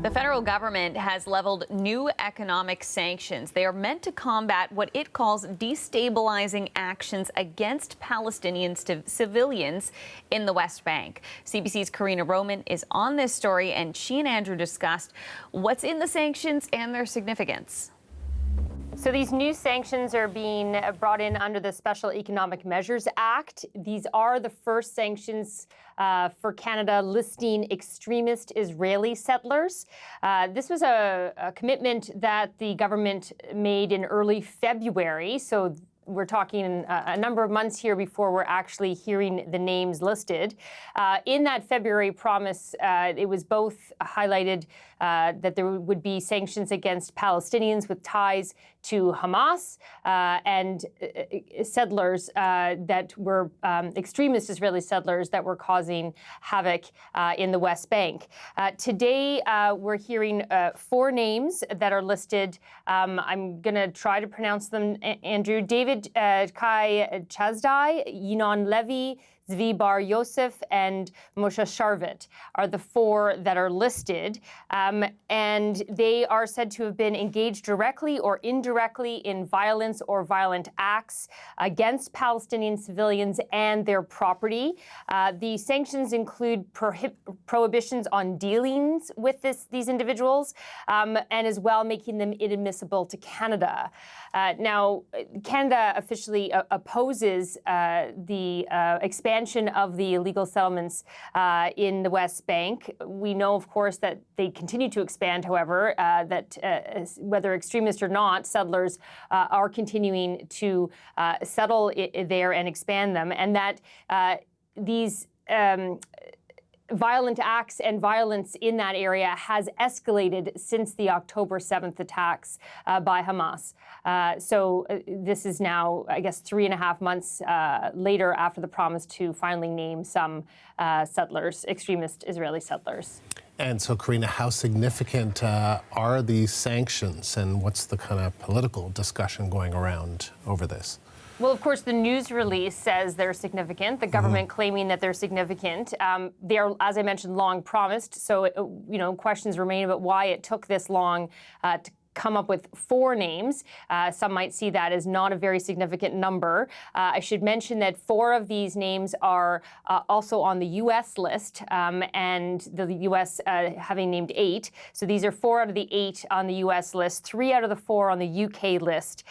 The federal government has leveled new economic sanctions. They are meant to combat what it calls destabilizing actions against Palestinian civilians in the West Bank. CBC's Karina Roman is on this story, and she and Andrew discussed what's in the sanctions and their significance. So these new sanctions are being brought in under the Special Economic Measures Act. These are the first sanctions for Canada listing extremist Israeli settlers. This was a commitment that the government made in early February. So we're talking a number of months here before we're actually hearing the names listed. In that February promise, it was both highlighted that there would be sanctions against Palestinians with ties to Hamas and settlers that were extremist Israeli settlers that were causing havoc in the West Bank. Today, we're hearing 4 names that are listed. I'm going to try to pronounce them, Andrew. David Kai Chazdai, Yinon Levy, Zvi Bar Yosef, and Moshe Sharvit are the 4 that are listed, and they are said to have been engaged directly or indirectly in violence or violent acts against Palestinian civilians and their property. The sanctions include prohibitions on dealings with these individuals, and as well making them inadmissible to Canada. Now, Canada officially opposes the expansion of the illegal settlements in the West Bank. We know, of course, that they continue to expand, however, that whether extremist or not, settlers are continuing to settle there and expand them, and that these violent acts and violence in that area has escalated since the October 7th attacks by Hamas. So this is now, I guess, 3.5 months later after the promise to finally name some settlers, extremist Israeli settlers. And so, Karina, how significant are these sanctions, and what's the kind of political discussion going around over this? Well, of course, the news release says they're significant, the government claiming that they're significant. They are, as I mentioned, long promised. So, questions remain about why it took this long to come up with 4 names. Some might see that as not a very significant number. I should mention that 4 of these names are also on the U.S. list, and the U.S. Having named 8. So these are 4 out of the 8 on the U.S. list, 3 out of the 4 on the U.K. list.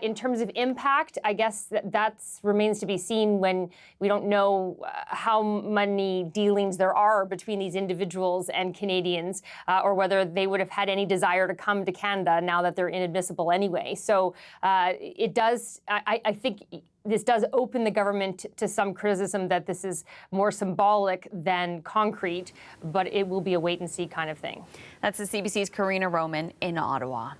In terms of impact, I guess that remains to be seen when we don't know how many dealings there are between these individuals and Canadians, or whether they would have had any desire to come to Canada now that they're inadmissible anyway. So it does, I think this does open the government to some criticism that this is more symbolic than concrete, but it will be a wait and see kind of thing. That's the CBC's Karina Roman in Ottawa.